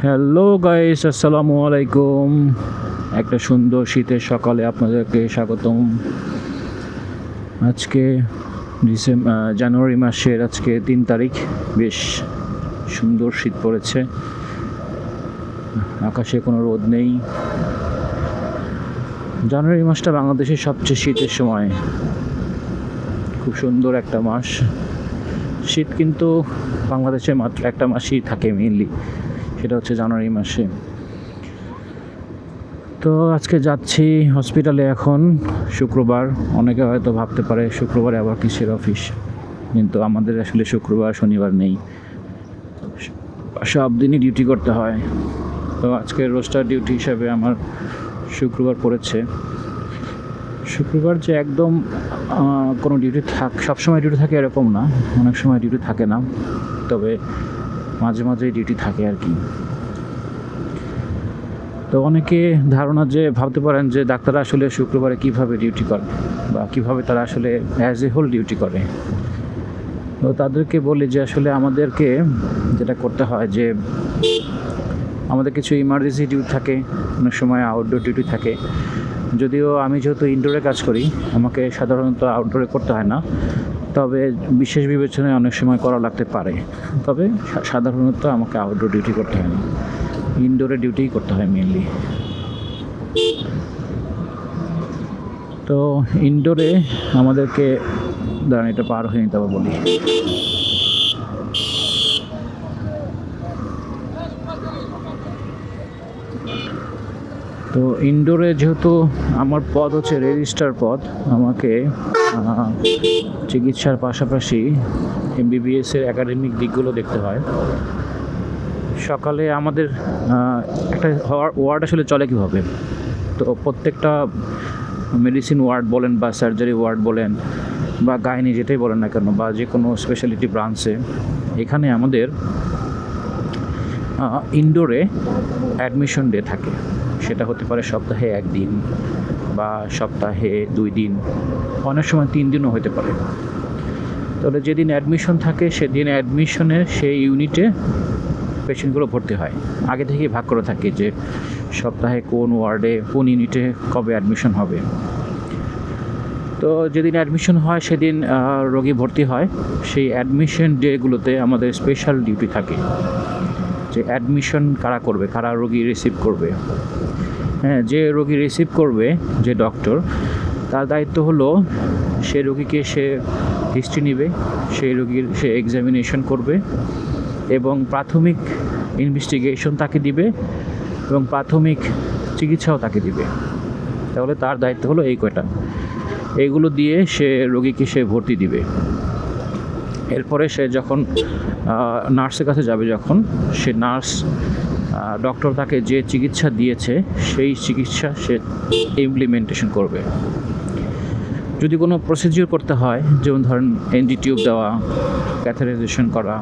Hello guys, আসসালামু আলাইকুম। একটা সুন্দর শীতের সকালে আপনাদেরকে স্বাগতম। আজকে জানুয়ারি মাসের আজকে 3 তারিখ। বেশ সুন্দর শীত পড়েছে, আকাশে কোনো রোদ নেই। জানুয়ারি মাসটা বাংলাদেশের সবচেয়ে শীতের সময়, খুব সুন্দর একটা মাস। শীত কিন্তু বাংলাদেশে মাত্র একটা মাসই থাকে মেইনলি, সেটা হচ্ছে জানুয়ারি মাসে। তো আজকে যাচ্ছি হসপিটালে। এখন শুক্রবার, অনেকে হয়তো ভাবতে পারে শুক্রবারে আবার কিসের অফিস, কিন্তু আমাদের আসলে শুক্রবার শনিবার নেই, সব দিনই ডিউটি করতে হয়। তো আজকের রোস্টার ডিউটি হিসাবে আমার শুক্রবার পড়েছে। শুক্রবার যে একদম কোনো ডিউটি সবসময় ডিউটি থাকে এরকম না, অনেক সময় ডিউটি থাকে না, তবে মাঝে মাঝে ডিউটি থাকে আর কি। তো অনেকে ধারণা যে ভাবতে পারেন যে ডাক্তাররা আসলে শুক্রবারে কিভাবে ডিউটি করে বা কিভাবে তারা আসলে অ্যাজ এ হোল ডিউটি করে। তো তাদেরকে বলি যে আসলে আমাদেরকে যেটা করতে হয় যে আমাদের কিছু ইমার্জেন্সি ডিউটি থাকে, অনেক সময় আউটডোর ডিউটি থাকে। যদিও আমি যেহেতু ইনডোরে কাজ করি, আমাকে সাধারণত আউটডোরে করতে হয় না, তবে বিশেষ বিবেচনায় অনেক সময় করা লাগতে পারে। তবে সাধারণত আমাকে আউটডোর ডিউটি করতে হয় না, ইনডোরে ডিউটিই করতে হয় মেনলি। তো ইনডোরে আমাদেরকে দাঁড়ান, এটা পার হয়ে নিতে হবে বলি। তো ইনডোরে যেহেতু আমার পদ হচ্ছে রেজিস্ট্রার পদ, আমাকে চিকিৎসার পাশাপাশি এমবিবিএসের একাডেমিক দিকগুলো দেখতে হয়। সকালে আমাদের একটা ওয়ার্ড আসলে চলে কীভাবে, তো প্রত্যেকটা মেডিসিন ওয়ার্ড বলেন বা সার্জারি ওয়ার্ড বলেন বা গাইনি যেটাই বলেন না কেন, বা যে কোনো স্পেশালিটি ব্রাঞ্চে, এখানে আমাদের ইনডোরে অ্যাডমিশন ডে থাকে। সেটা হতে পারে সপ্তাহে 1 দিন বা সপ্তাহে 2 দিন, অনেক সময় 3 দিনও হতে পারে। তবে যেদিন অ্যাডমিশন থাকে সেদিন অ্যাডমিশনের সেই ইউনিটে পেশেন্টগুলো ভর্তি হয়। আগে থেকেই ভাগ করে থাকে যে সপ্তাহে কোন ওয়ার্ডে কোন ইউনিটে কবে অ্যাডমিশন হবে। তো যেদিন অ্যাডমিশন হয় সেদিন রোগী ভর্তি হয়। সেই অ্যাডমিশন ডেগুলোতে আমাদের স্পেশাল ডিউটি থাকে যে অ্যাডমিশন কারা করবে, কারা রোগী রিসিভ করবে। হ্যাঁ, যে রোগী রিসিভ করবে, যে ডক্টর, তার দায়িত্ব হলো সে রোগীকে সে হিস্ট্রি নেবে, সেই রোগীর সে এক্সামিনেশন করবে এবং প্রাথমিক ইনভেস্টিগেশন তাকে দিবে এবং প্রাথমিক চিকিৎসাও তাকে দিবে। তাহলে তার দায়িত্ব হলো এই কয়টা, এইগুলো দিয়ে সে রোগীকে সে ভর্তি দিবে। এরপরে সে যখন নার্সের কাছে যাবে, যখন সে নার্স ডক্টর তাকে যে চিকিৎসা দিয়েছে সেই চিকিৎসা সে ইমপ্লিমেন্টেশন করবে। যদি কোনো প্রসিডিওর করতে হয়, যেমন ধরেন এনডি টিউব দেওয়া, ক্যাথেটারাইজেশন করা,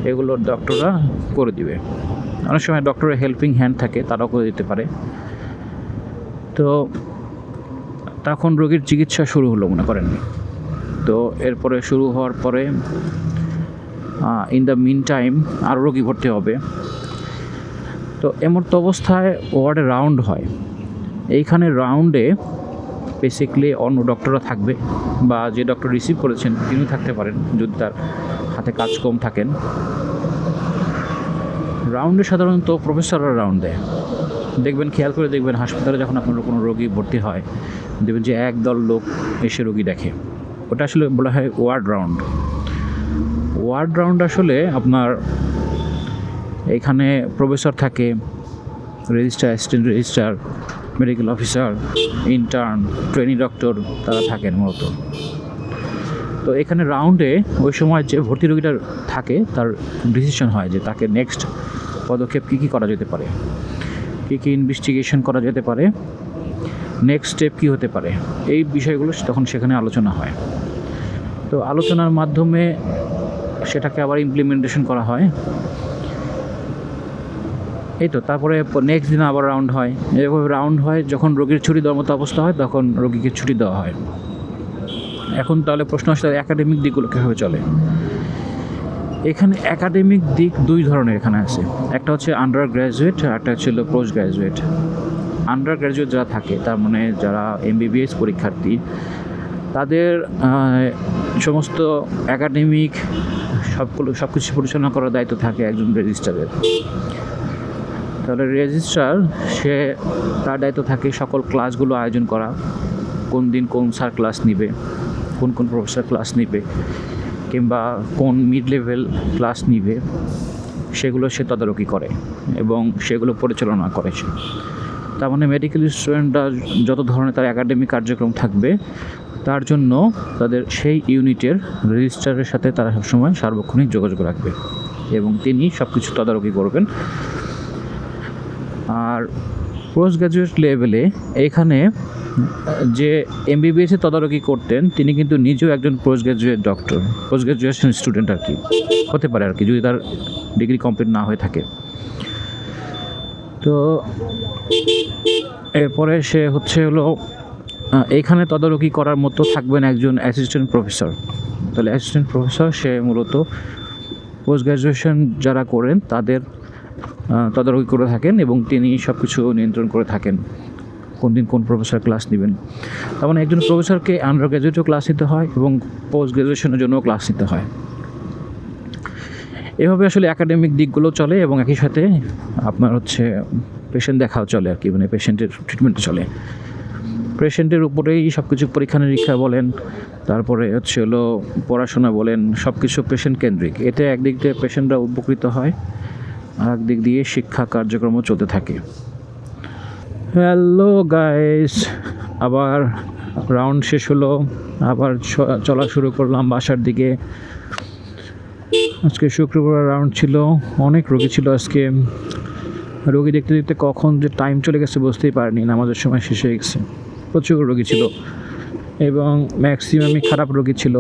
এগুলো ডক্টররা করে দিবে। অনেক সময় ডক্টরের হেল্পিং হ্যান্ড থাকে, তারাও করে দিতে পারে। তো তখন রোগীর চিকিৎসা শুরু হলো মনে করেন। তো এরপরে শুরু হওয়ার পরে ইন দ্য মিন টাইম আরও রোগী ভর্তি হবে। তো এমত অবস্থায় ওয়ার্ডে রাউন্ড হয়। এইখানে রাউন্ডে বেসিকলি অন্য ডক্টররা থাকবে বা যে ডক্টর রিসিভ করেছেন তিনি থাকতে পারেন যদি তার হাতে কাজ কম থাকেন। রাউন্ডে সাধারণত প্রফেসররা রাউন্ড দেয়। দেখবেন, খেয়াল করে দেখবেন, হাসপাতালে যখন আপনার কোনো রোগী ভর্তি হয় দেখবেন যে একদল লোক এসে রোগী দেখে, ওটা আসলে বলা হয় ওয়ার্ড রাউন্ড। ওয়ার্ড রাউন্ড আসলে আপনার এখানে প্রফেসর থাকে, registrar, assistant registrar, medical officer, intern, trainee doctor, তারা থাকেন মূলত। তো এখানে রাউন্ডে ওই সময় যে ভর্তি রোগীটা থাকে তার ডিসিশন হয় যে তাকে নেক্সট পদক্ষেপ কী কী করা যেতে পারে, কী কী ইনভেস্টিগেশন করা যেতে পারে, নেক্সট স্টেপ কী হতে পারে, এই বিষয়গুলো তখন সেখানে আলোচনা হয়। তো আলোচনার মাধ্যমে সেটাকে আবার ইমপ্লিমেন্টেশন করা হয়। এই তো তারপরে নেক্সট দিন আবার রাউন্ড হয়। এভাবে রাউন্ড হয়, যখন রোগীর ছুটি দেওয়ার মতো অবস্থা হয় তখন রোগীকে ছুটি দেওয়া হয়। এখন তাহলে প্রশ্ন আসলে একাডেমিক দিকগুলো কীভাবে চলে। এখানে একাডেমিক দিক দুই ধরনের এখানে আছে। একটা হচ্ছে আন্ডার গ্র্যাজুয়েট আর একটা হচ্ছে পোস্ট গ্র্যাজুয়েট। আন্ডার গ্র্যাজুয়েট যারা থাকে, তার মানে যারা MBBS পরীক্ষার্থী, তাদের সমস্ত একাডেমিক সব কিছু পরিচালনা করার দায়িত্ব থাকে একজন রেজিস্ট্রারের। তাহলে রেজিস্ট্রার সে তার দায়িত্ব থাকে সকল ক্লাসগুলো আয়োজন করা, কোন দিন কোন স্যার ক্লাস নিবে, কোন প্রফেসর ক্লাস নিবে, কিংবা কোন মিড লেভেল ক্লাস নিবে, সেগুলো সে তদারকি করে এবং সেগুলো পরিচালনা করে সে। তার মানে মেডিকেল স্টুডেন্টরা যত ধরনের তার একাডেমিক কার্যক্রম থাকবে, তার জন্য তাদের সেই ইউনিটের রেজিস্ট্রারের সাথে তারা সবসময় সার্বক্ষণিক যোগাযোগ রাখবে এবং তিনি সব কিছু তদারকি করবেন। আর পোস্ট গ্র্যাজুয়েট লেভেলে এখানে যে MBBS তদারকি করতেন, তিনি কিন্তু নিজেও একজন পোস্ট গ্র্যাজুয়েশন স্টুডেন্ট আর কি হতে পারে আর কি, যদি তার ডিগ্রি কমপ্লিট না হয়ে থাকে। তো এরপরে সে হলো এইখানে তদারকি করার মতো থাকবেন একজন অ্যাসিস্ট্যান্ট প্রফেসর। তাহলে অ্যাসিস্ট্যান্ট প্রফেসর সে মূলত পোস্ট গ্র্যাজুয়েশন যারা করেন তাদের তদারকি করে থাকেন এবং তিনি সব কিছু নিয়ন্ত্রণ করে থাকেন, কোন দিন কোন প্রফেসর ক্লাস নেবেন। তার মানে একজন প্রফেসরকে আন্ডার গ্র্যাজুয়েটও ক্লাস নিতে হয় এবং পোস্ট গ্র্যাজুয়েশনের জন্যও ক্লাস নিতে হয়। এভাবে আসলে একাডেমিক দিকগুলো চলে এবং একই সাথে আপনার পেশেন্ট দেখাও চলে আর কি, মানে পেশেন্টের ট্রিটমেন্টও চলে। পেশেন্টের উপরেই সব কিছু পরীক্ষা নিরীক্ষা বলেন, তারপরে পড়াশোনা বলেন, সব কিছু পেশেন্ট কেন্দ্রিক। এতে একদিক দিয়ে পেশেন্টরা উপকৃত হয়, আর একদিক দিয়ে শিক্ষা কার্যক্রমও চলতে থাকে। হ্যালো গাইস, আবার রাউন্ড শেষ হলো, আবার চলা শুরু করলাম বাসার দিকে। আজকে শুক্রবার রাউন্ড ছিল, অনেক রোগী ছিল আজকে। রোগী দেখতে দেখতে কখন যে টাইম চলে গেছে বুঝতেই পারিনি, নামাজের সময় শেষ হয়ে গেছে। প্রচুর রোগী ছিল এবং ম্যাক্সিমামই খারাপ রোগী ছিল।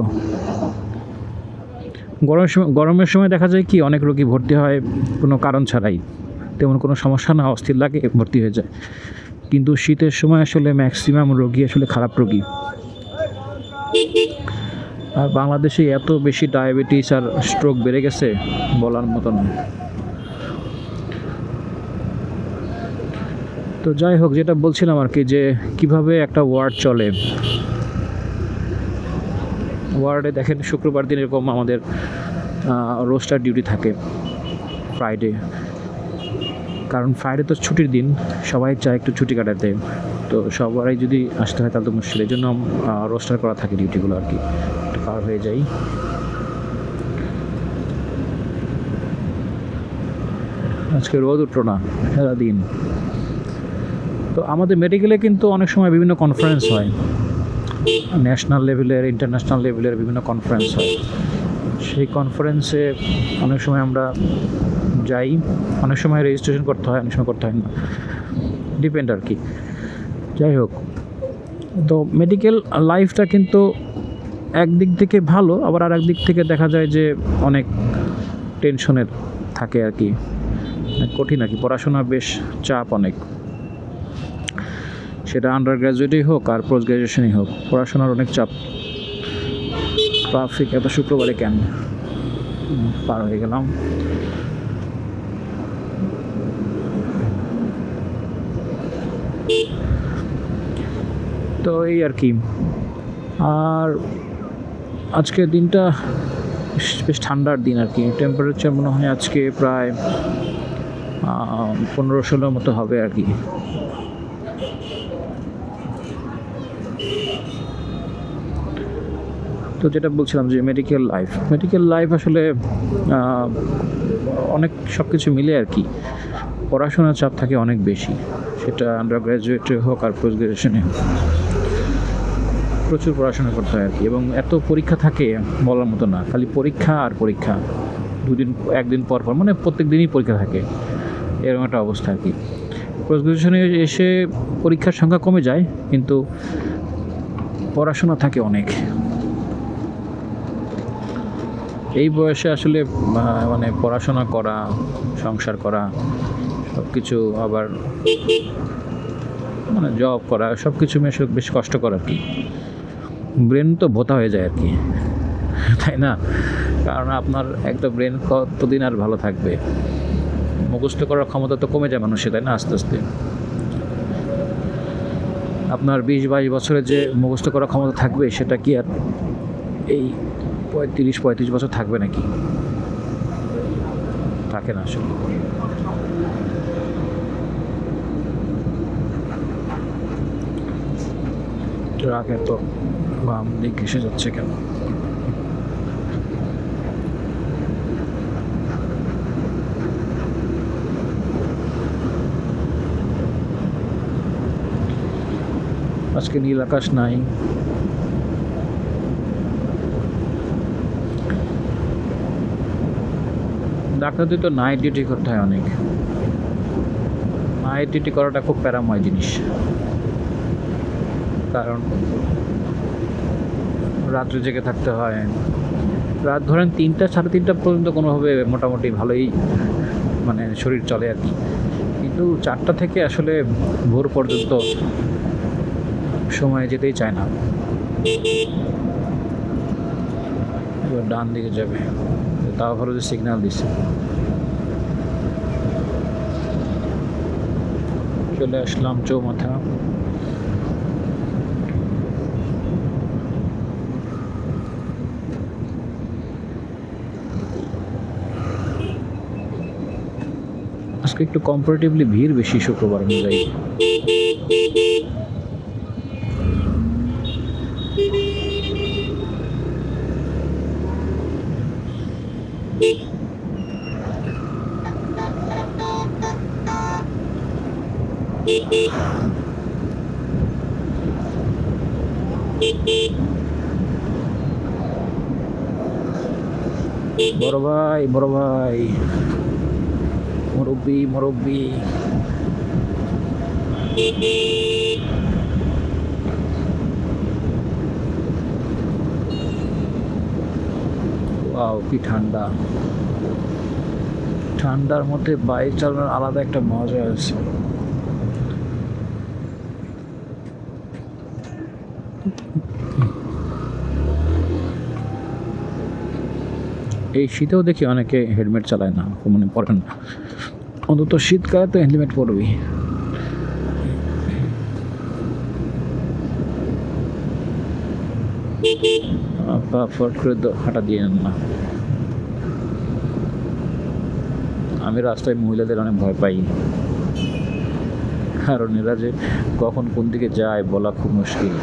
গরমের সময় দেখা যায় কি অনেক রোগী ভর্তি হয় কোনো কারণ ছাড়াই, তেমন কোনো সমস্যা না, অস্থির লাগে ভর্তি হয়ে যায়। কিন্তু শীতের সময় আসলে ম্যাক্সিমাম রোগী আসলে খারাপ রোগী। আর বাংলাদেশে এত বেশি ডায়াবেটিস আর স্ট্রোক বেড়ে গেছে বলার মতো না। তো যাই হোক, যেটা বলছিলাম আর কি, যে কিভাবে একটা ওয়ার্ড চলে। ওয়ার্ডে দেখেন শুক্রবার দিন এরকম আমাদের রোস্টার ডিউটি থাকে ফ্রাইডে, কারণ ফ্রাইডে তো ছুটির দিন, সবাই চায় একটু ছুটি কাটাতে। তো সবাই যদি আসতে হয় তাহলে তো মুশকিল, এই জন্য রোস্টার করা থাকে ডিউটিগুলো আর কি, পার হয়ে যাই। আজকে রোদ উঠলো না সারাদিন। তো আমাদের মেডিকেলে কিন্তু অনেক সময় বিভিন্ন কনফারেন্স হয়, ন্যাশনাল লেভেলের, ইন্টারন্যাশনাল লেভেলের বিভিন্ন কনফারেন্স হয়। সেই কনফারেন্সে অনেক সময় আমরা যাই, অনেক সময় রেজিস্ট্রেশন করতে হয়, অনেক সময় করতে হয় না, ডিপেন্ড আর কি। যাই হোক, তো মেডিকেল লাইফটা কিন্তু একদিক থেকে ভালো, আবার আর এক দিক থেকে দেখা যায় যে অনেক টেনশনের থাকে আর কি, কঠিন আর কি। পড়াশোনা বেশ চাপ অনেক, সেটা আন্ডার গ্র্যাজুয়েটই হোক আর পোস্ট গ্র্যাজুয়েশনই হোক, পড়াশোনার অনেক চাপ। ট্রাফিক এত শুক্রবারে কেন, পার হয়ে গেলাম। তো এই আর কি। আর আজকের দিনটা বেশ ঠান্ডার দিন আর কি, টেম্পারেচার মনে হয় আজকে প্রায় 15-16 মতো হবে আর কি। তো যেটা বলছিলাম যে মেডিকেল লাইফ আসলে অনেক সব কিছু মিলে আর কি, পড়াশোনার চাপ থাকে অনেক বেশি, সেটা আন্ডার গ্র্যাজুয়েটে হোক আর পোস্ট গ্র্যাজুয়েশনে হোক। প্রচুর পড়াশোনা করতে হয় আর কি, এবং এত পরীক্ষা থাকে বলার মতো না, খালি পরীক্ষা আর পরীক্ষা, একদিন পর মানে প্রত্যেক দিনই পরীক্ষা থাকে, এরকম একটা অবস্থা আর কি। পোস্ট গ্র্যাজুয়েশনে এসে পরীক্ষার সংখ্যা কমে যায়, কিন্তু পড়াশোনা থাকে অনেক। এই বয়সে আসলে মানে পড়াশোনা করা, সংসার করা, সব কিছু, আবার মানে জব করা, সব কিছু বেশ কষ্টকর আর কি। ব্রেন তো ভোতা হয়ে যায় আর কি, তাই না? কারণ আপনার একটা ব্রেন কতদিন আর ভালো থাকবে, মুখস্থ করার ক্ষমতা তো কমে যায় মানুষের, তাই না? আস্তে আস্তে আপনার 20-22 বছরে যে মুখস্থ করার ক্ষমতা থাকবে সেটা কি আর এই 35 বছর থাকবে নাকি? থাকে না আসলে। ট্রাক এত বাম দিক এসে যাচ্ছে কেন? আজকে নীল আকাশ নাই। ডাক্তারদের তো নাইট ডিউটি করতে হয় অনেক। নাইট ডিউটি করাটা খুব প্যারাময় জিনিস, কারণ রাত্রে জেগে থাকতে হয়। রাত ধরেন 3টা 3:30 পর্যন্ত কোনোভাবে মোটামুটি ভালোই মানে শরীর চলে আর কি, কিন্তু 4টা থেকে আসলে ভোর পর্যন্ত সময় যেতেই চায় না। এবার ডান দিকে যাবে, তাও ভালো যে সিগন্যাল দিচ্ছে। চলে আসলাম চৌমাথা। আজকে একটু কম্পারেটিভলি ভিড় বেশি শুক্রবার অনুযায়ী। বড় ভাই, বড় ভাই, মুরব্বি, মুরব্বি। ওয়াও, কি ঠান্ডা! ঠান্ডার মধ্যে বাইক চালানোর আলাদা একটা মজা আছে। এই শীতেও দেখি অনেকে হেলমেট চালায় না, মানে পরে না, অন্তত শীতকালে তো হেলমেট পরবি। ফট করে হাঁটা দিয়ে নেন না। আমি রাস্তায় মহিলাদের অনেক ভয় পাই, কারণ এরা যে কখন কোন দিকে যায় বলা খুব মুশকিল।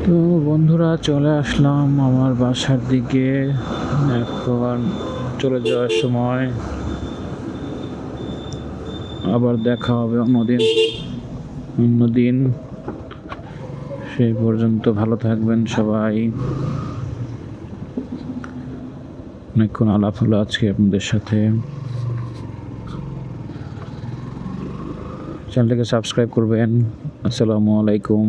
তো বন্ধুরা, চলে আসলাম আমার বাসার দিকে। এখন চলে যাওয়ার সময়, আবার দেখা হবে অন্যদিন। সেই পর্যন্ত ভালো থাকবেন সবাই। অনেকক্ষণ আলাপ হলো আজকে আপনাদের সাথে। চ্যানেলটাকে সাবস্ক্রাইব করবেন। আসসালামু আলাইকুম।